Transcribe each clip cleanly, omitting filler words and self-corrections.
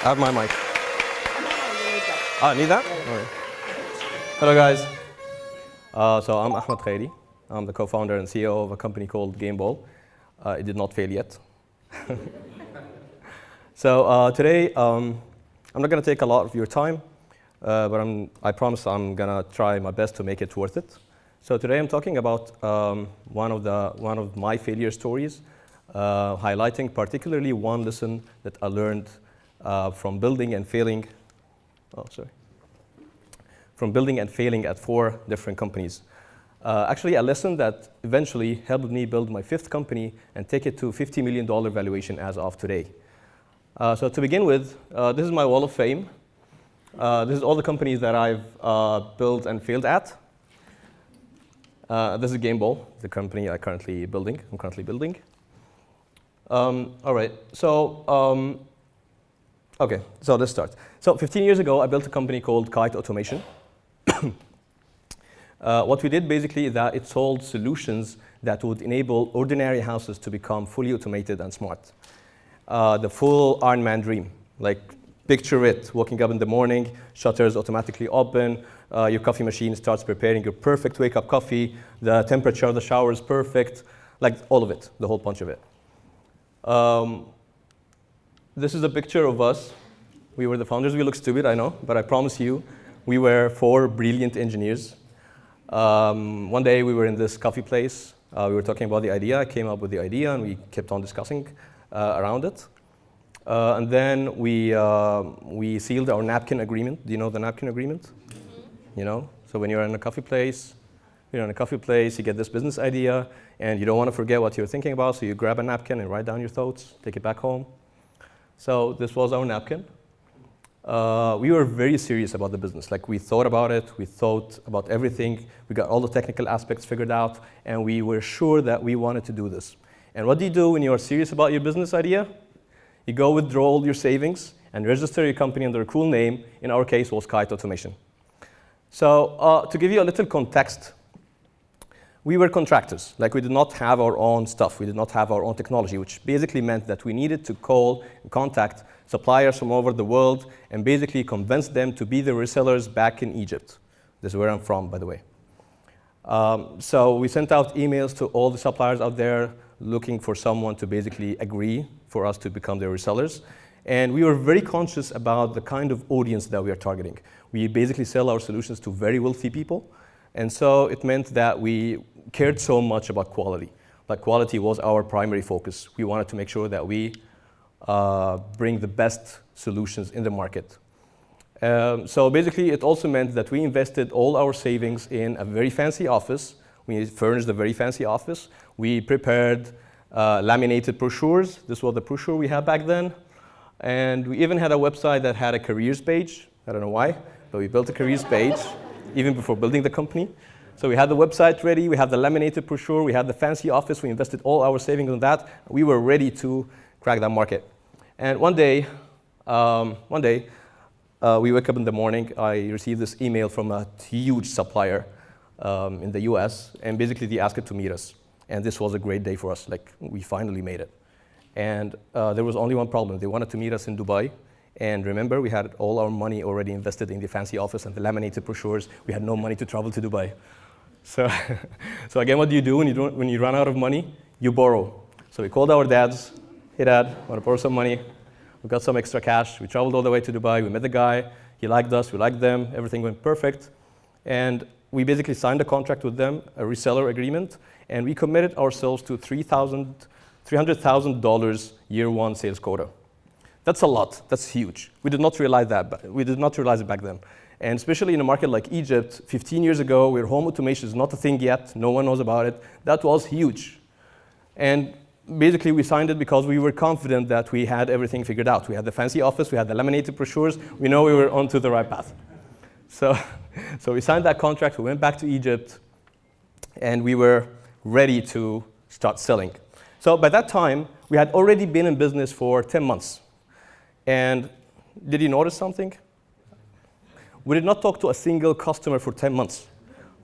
I have my mic. Need that? Okay. Hello, guys. So I'm Ahmed Khairy. I'm the co-founder and CEO of a company called Gameball. It did not fail yet. So today, I'm not going to take a lot of your time, but I promise I'm going to try my best to make it worth it. So today I'm talking about one of my failure stories, highlighting particularly one lesson that I learned from building and failing. From building and failing at 4 different companies. Actually, a lesson that eventually helped me build my 5th company and take it to $50 million valuation as of today. So to begin with, this is my wall of fame. This is all the companies that I've built and failed at. This is Gameball, the company I'm currently building. All right, so okay, so let's start. So 15 years ago, I built a company called Kite Automation. What we did basically is that it sold solutions that would enable ordinary houses to become fully automated and smart. The full Iron Man dream. Like, picture it, waking up in the morning, shutters automatically open, your coffee machine starts preparing your perfect wake-up coffee, the temperature of the shower is perfect, like all of it, the whole bunch of it. This is a picture of us. We were the founders. We look stupid, I know, but I promise you, we were 4 brilliant engineers. One day we were in this coffee place. We were talking about the idea. I came up with the idea, and we kept on discussing around it. And then we sealed our napkin agreement. Do you know the napkin agreement? Mm-hmm. You know? So when you're in a coffee place, you get this business idea, and you don't want to forget what you're thinking about, so you grab a napkin and write down your thoughts, take it back home. So this was our napkin. We were very serious about the business. Like, we thought about it, we thought about everything, we got all the technical aspects figured out, and we were sure that we wanted to do this. And what do you do when you are serious about your business idea? You go withdraw all your savings and register your company under a cool name. In our case, was Kite Automation. So to give you a little context, we were contractors. Like, we did not have our own stuff. We did not have our own technology, which basically meant that we needed to call and contact suppliers from all over the world and basically convince them to be the resellers back in Egypt. This is where I'm from, by the way. So we sent out emails to all the suppliers out there looking for someone to basically agree for us to become their resellers. And we were very conscious about the kind of audience that we are targeting. We basically sell our solutions to very wealthy people. And so it meant that we cared so much about quality. Like, quality was our primary focus. We wanted to make sure that we bring the best solutions in the market. So basically, it also meant that we invested all our savings in a very fancy office. We furnished a very fancy office. We prepared laminated brochures. This was the brochure we had back then. And we even had a website that had a careers page. I don't know why, but we built a careers page even before building the company. So we had the website ready. We had the laminated brochure. We had the fancy office. We invested all our savings on that. We were ready to crack that market. And one day, we wake up in the morning. I received this email from a huge supplier in the US, and basically they asked us to meet us. And this was a great day for us. Like, we finally made it. And there was only one problem. They wanted to meet us in Dubai. And remember, we had all our money already invested in the fancy office and the laminated brochures. We had no money to travel to Dubai. So again, what do you do when you run out of money? You borrow. So we called our dads. Hey, Dad, want to borrow some money? We got some extra cash. We traveled all the way to Dubai. We met the guy. He liked us. We liked them. Everything went perfect. And we basically signed a contract with them, a reseller agreement, and we committed ourselves to $300,000 year 1 sales quota. That's a lot. That's huge. We did not realize that. We did not realize it back then. And especially in a market like Egypt, 15 years ago, where home automation is not a thing yet, no one knows about it, that was huge. And basically, we signed it because we were confident that we had everything figured out. We had the fancy office, we had the laminated brochures, we know we were onto the right path. So we signed that contract, we went back to Egypt, and we were ready to start selling. So by that time, we had already been in business for 10 months. And did you notice something? We did not talk to a single customer for 10 months.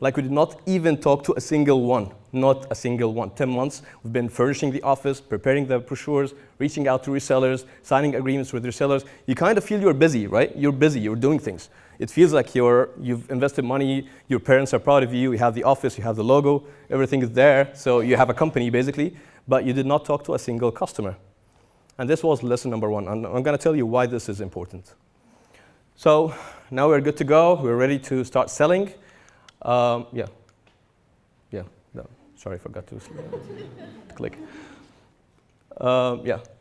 Like we did not even talk to a single one, not a single one. 10 months, we've been furnishing the office, preparing the brochures, reaching out to resellers, signing agreements with resellers. You kind of feel you're busy, right? You're busy, you're doing things. It feels like you've invested money, your parents are proud of you, you have the office, you have the logo, everything is there, so you have a company basically, but you did not talk to a single customer. And this was lesson number one, and I'm gonna tell you why this is important. So now we're good to go, we're ready to start selling. No, sorry, I forgot to click.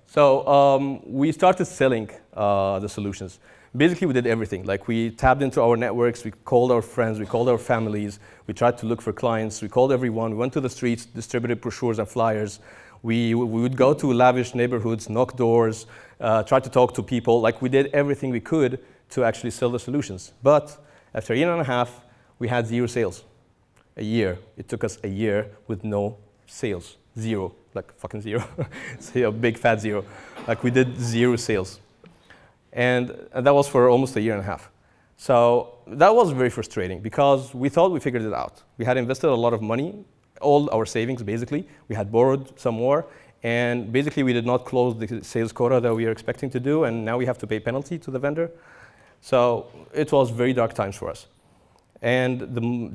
So we started selling the solutions. Basically, we did everything. Like we tapped into our networks, we called our friends, we called our families, we tried to look for clients, we called everyone, we went to the streets, distributed brochures and flyers. We would go to lavish neighborhoods, knock doors, try to talk to people. Like we did everything we could to actually sell the solutions. But after a year and a half, we had 0 sales. A year. It took us a year with no sales. 0. Like fucking 0. It's a big fat 0. Like we did 0 sales. And that was for almost a year and a half. So that was very frustrating because we thought we figured it out. We had invested a lot of money, all our savings basically. We had borrowed some more. And basically we did not close the sales quota that we were expecting to do. And now we have to pay penalty to the vendor. So it was very dark times for us. And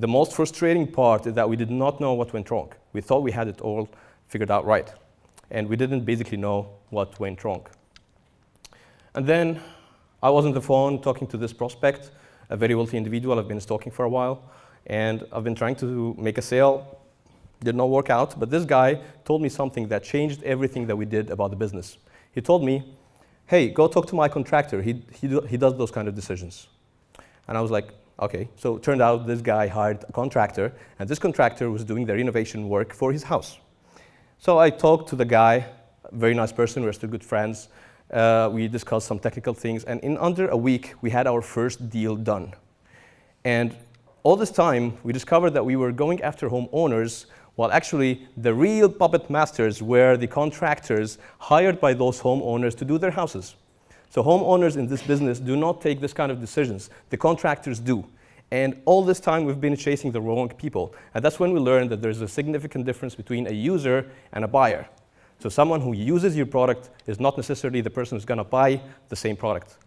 the most frustrating part is that we did not know what went wrong. We thought we had it all figured out right. And we didn't basically know what went wrong. And then I was on the phone talking to this prospect, a very wealthy individual I've been stalking for a while. And I've been trying to make a sale. Did not work out. But this guy told me something that changed everything that we did about the business. He told me, hey, go talk to my contractor. He does those kind of decisions. And I was like, okay. So it turned out this guy hired a contractor, and this contractor was doing the renovation work for his house. So I talked to the guy, a very nice person, we're still good friends. We discussed some technical things, and in under a week, we had our first deal done. And all this time, we discovered that we were going after homeowners, while actually the real puppet masters were the contractors hired by those homeowners to do their houses. So homeowners in this business do not take this kind of decisions. The contractors do. And all this time, we've been chasing the wrong people. And that's when we learned that there's a significant difference between a user and a buyer. So someone who uses your product is not necessarily the person who's going to buy the same product.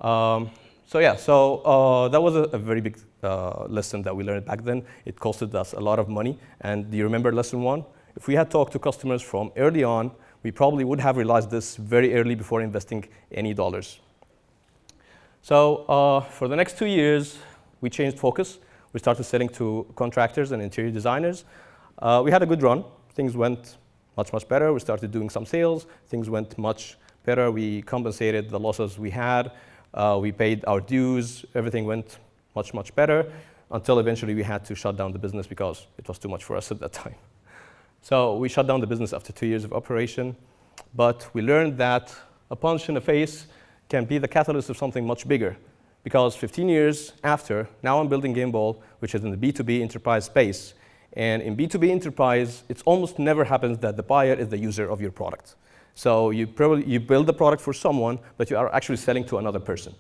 That was a very big lesson that we learned back then. It costed us a lot of money. And do you remember lesson 1? If we had talked to customers from early on, we probably would have realized this very early before investing any dollars. So for the next 2 years, we changed focus. We started selling to contractors and interior designers. We had a good run. Things went much, much better. We started doing some sales. Things went much better. We compensated the losses we had. We paid our dues. Everything went much, much better until eventually we had to shut down the business because it was too much for us at that time. So we shut down the business after 2 years of operation. But we learned that a punch in the face can be the catalyst of something much bigger. Because 15 years after, now I'm building Gameball, which is in the B2B enterprise space. And in B2B enterprise, it almost never happens that the buyer is the user of your product. So you build the product for someone, but you are actually selling to another person.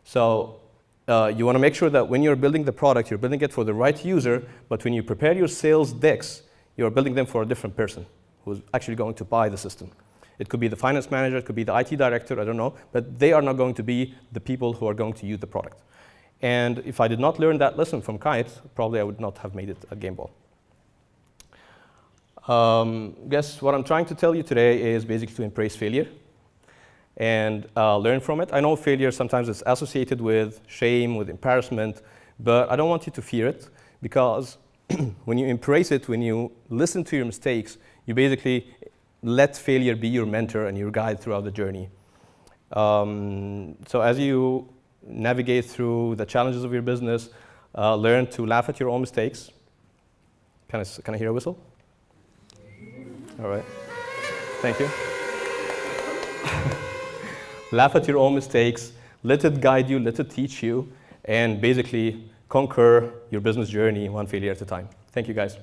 So you want to make sure that when you're building the product, you're building it for the right user, but when you prepare your sales decks, you're building them for a different person who's actually going to buy the system. It could be the finance manager, it could be the IT director, I don't know, but they are not going to be the people who are going to use the product. And if I did not learn that lesson from Kite, probably I would not have made it at Gameball. Guess what I'm trying to tell you today is basically to embrace failure and learn from it. I know failure sometimes is associated with shame, with embarrassment, but I don't want you to fear it because when you embrace it, when you listen to your mistakes, you basically let failure be your mentor and your guide throughout the journey. So as you navigate through the challenges of your business, learn to laugh at your own mistakes. Can I hear a whistle? All right. Thank you. Laugh at your own mistakes, let it guide you, let it teach you, and basically conquer your business journey one failure at a time. Thank you, guys.